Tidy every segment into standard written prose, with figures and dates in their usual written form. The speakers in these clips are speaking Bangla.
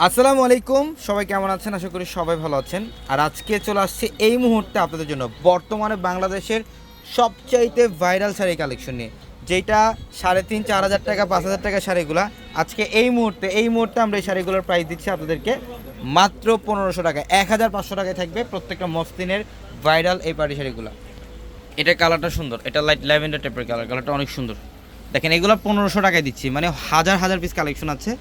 আসসালামু আলাইকুম, সবাই কেমন আছেন? আশা করি সবাই ভালো আছেন। আর আজকে চলে আসছে এই মুহূর্তে আপনাদের জন্য বর্তমানে বাংলাদেশের সবচাইতে ভাইরাল শাড়ি কালেকশন নিয়ে, যেটা 3,500-4,000 টাকা 5,000 টাকা শাড়িগুলা আজকে এই মুহূর্তে আমরা এই শাড়িগুলোর প্রাইস দিচ্ছি আপনাদেরকে মাত্র 1500 টাকা, 1,500 টাকায় থাকবে প্রত্যেকটা মসলিনের ভাইরাল এই পার্টি শাড়িগুলো। এটা কালারটা সুন্দর, এটা লাইট ল্যাভেন্ডার টাইপের কালারটা অনেক সুন্দর। দেখেন এগুলো 1500 টাকায় দিচ্ছি, মানে হাজার হাজার পিস কালেকশন আছে।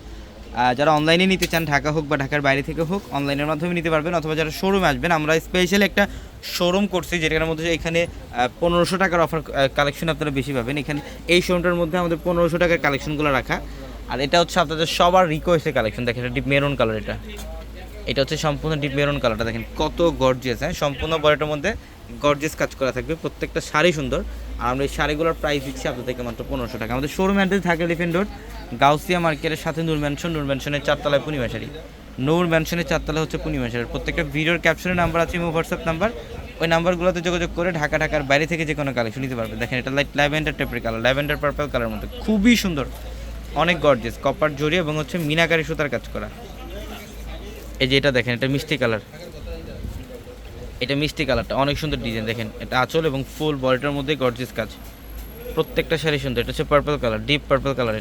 যারা অনলাইনে নিতে চান, ঢাকা হোক বা ঢাকার বাইরে থেকে হোক, অনলাইনের মাধ্যমে নিতে পারবেন, অথবা যারা শোরুমে আসবেন, আমরা স্পেশালি একটা শোরুম করছি যেটার মধ্যে এখানে 1500 টাকার অফার কালেকশন আপনারা বেশি পাবেন। এখানে এই শোরুমটার মধ্যে আমাদের 1500 টাকার কালেকশনগুলো রাখা। আর এটা হচ্ছে আপনাদের সবার রিকোয়েস্টের কালেকশন। দেখেন এটা ডিপ মেরুন কালার, এটা হচ্ছে সম্পূর্ণ ডিপ মেরুন কালারটা। দেখেন কত গর্জিয়াস, হ্যাঁ, সম্পূর্ণ বডিটার মধ্যে গর্জিয়াস কাজ করা থাকবে, প্রত্যেকটা শাড়ি সুন্দর। আর আমরা এই শাড়িগুলোর প্রাইস দিচ্ছি আপনাদেরকে মাত্র 1500 টাকা। আমাদের showroom address Dhaka elephant road, Gausia মার্কেটের সাথে নূর ম্যানশনের 4তলায় পূর্ণিমা শাড়ি। নূর ম্যানশনের 4তলা হচ্ছে পূর্ণিমা শাড়ি। প্রত্যেকটা ভিডিওর ক্যাপশনের নাম্বার আছে, হোয়াটসঅ্যাপ নাম্বার, ওই নাম্বারগুলোতে যোগাযোগ করে ঢাকার বাইরে থেকে যে কোনো কালেকশন নিতে পারবে। দেখেন এটা লাইট ল্যাভেন্ডার টাইপের কালার, ল্যাভেন্ডার পার্পল কালার মধ্যে খুবই সুন্দর, অনেক গর্জিয়াস, কপার জড়ি এবং হচ্ছে মিনাকারি সুতার কাজ করা। এই যে এটা দেখেন, এটা মিষ্টি কালার, এটা মিষ্টি কালারটা অনেক সুন্দর ডিজাইন। দেখেন এটা আঁচল এবং ফুল বডিটার মধ্যে গর্জিয়াস কাজ, প্রত্যেকটা শাড়ি সুন্দর। এটা হচ্ছে purple colour, deep purple colour.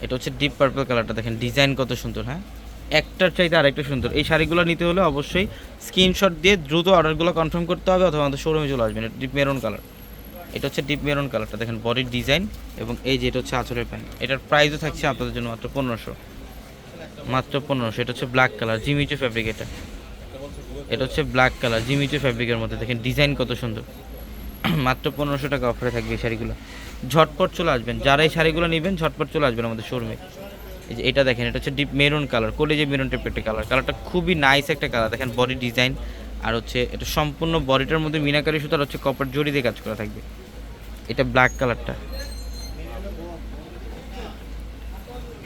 এটা হচ্ছে ডিপ পার্পল কালারটা, দেখেন ডিজাইন কত সুন্দর, হ্যাঁ, একটার চাইতে আরেকটা সুন্দর। এই শাড়িগুলো নিতে হলে অবশ্যই স্ক্রিনশট দিয়ে দ্রুত অর্ডারগুলো কনফার্ম করতে হবে, অথবা আমাদের শোরুমে চলে আসবেন। এটা ডিপ মেরুন কালার, এটা হচ্ছে ডিপ মেরুন কালারটা। দেখেন বডির ডিজাইন এবং এই যে এটা হচ্ছে আঁচলের প্যান্ট। এটার প্রাইসও থাকছে আপনাদের জন্য মাত্র 1500, মাত্র 1500। এটা হচ্ছে ব্ল্যাক কালার, জিমিচু ফ্যাব্রিক। এটা হচ্ছে ব্ল্যাক কালার জিমিচু ফ্যাব্রিকের মধ্যে, দেখেন ডিজাইন কত সুন্দর। মাত্র 1500 টাকা অফারে থাকবে এই শাড়িগুলো। ঝটপট চলে আসবেন, যারা এই শাড়িগুলো নেবেন ঝটপট চলে আসবেন আমাদের শোরুমে। এই যে এটা দেখেন, এটা হচ্ছে ডিপ মেরুন কালার, কলেজে মেরুন টাইপের একটা কালারটা খুবই নাইস একটা কালার। দেখেন বডি ডিজাইন, আর হচ্ছে এটা সম্পূর্ণ বডিটার মধ্যে মিনাকারি সুতার হচ্ছে কপার জড়ি দিয়ে কাজ করা থাকবে। এটা ব্ল্যাক কালারটা,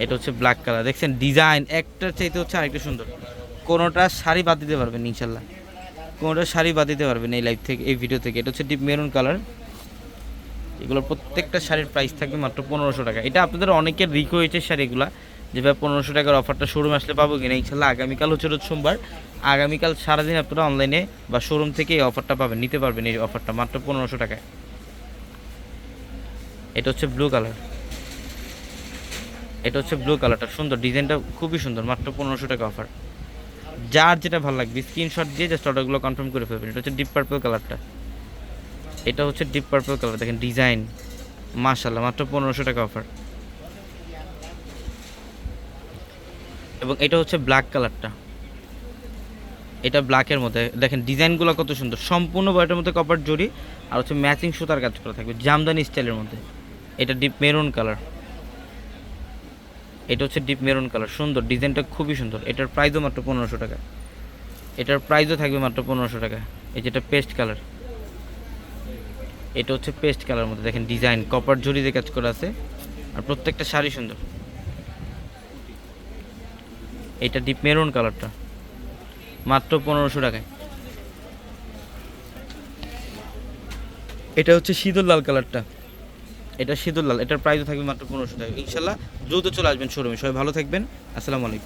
এটা হচ্ছে ব্ল্যাক কালার। দেখছেন ডিজাইন একটার চাইতে হচ্ছে আরেকটা সুন্দর। কোনোটা শাড়ি বাদ দিতে পারবেন ইনশাল্লাহ, কোনোটা শাড়ি বাদ দিতে পারবেন এই লাইভ থেকে, এই ভিডিও থেকে। এটা হচ্ছে ডিপ মেরুন কালার। এগুলোর প্রত্যেকটা শাড়ির প্রাইস থাকবে মাত্র 1500 টাকা। এটা আপনাদের অনেকের রিকোয়েস্টের শাড়িগুলো, যেভাবে 1500 টাকার অফারটা শোরুম আসলে পাবো কিনা। ইনশাল্লাহ আগামীকাল হচ্ছে রোজ সোমবার, আগামীকাল সারাদিন আপনারা অনলাইনে বা শোরুম থেকে এই অফারটা পাবেন, নিতে পারবেন এই অফারটা মাত্র 1500 টাকায়। এটা হচ্ছে ব্লু কালার, এটা হচ্ছে ব্লু কালারটা সুন্দর, ডিজাইনটা খুবই সুন্দর, মাত্র 1500 টাকা অফার। যার যেটা ভালো লাগবে স্ক্রিনশট দিয়ে জাস্ট অর্ডারগুলো কনফার্ম করে ফেলবেন। এটা হচ্ছে ডিপ পার্পল কালারটা, এটা হচ্ছে ডিপ পার্পল কালার। দেখেন ডিজাইন মাশাআল্লাহ, মাত্র 1500 টাকা অফার। এবং এটা হচ্ছে ব্ল্যাক কালারটা, এটা ব্ল্যাকের মধ্যে দেখেন ডিজাইনগুলো কত সুন্দর, সম্পূর্ণ বডিটার মধ্যে কপার জড়ি আর হচ্ছে ম্যাচিং সুতার কাজ করা থাকবে জামদানি স্টাইলের মধ্যে। এটা ডিপ মেরুন কালার, এটা হচ্ছে ডিপ মেরুন কালার, সুন্দর ডিজাইনটা খুবই সুন্দর। এটার প্রাইসও মাত্র 1500 টাকা, এটার প্রাইসও থাকবে মাত্র 1500 টাকা। এই যেটা পেস্ট কালার, এটা হচ্ছে পেস্ট কালার মধ্যে, দেখেন ডিজাইন কপার জড়ি দিয়ে কাজ করা আছে, আর প্রত্যেকটা শাড়ি সুন্দর। এটা ডিপ মেরুন কালারটা মাত্র 1500 টাকায়। এটা হচ্ছে সিঁদুর লাল কালারটা, এটা সিঁদুর লাল, এটার প্রাইসও থাকবে মাত্র 1500 টাকা। ইনশাল্লাহ দ্রুত চলে আসবেন শোরুমে। সবাই ভালো থাকবেন, আসসালামু আলাইকুম।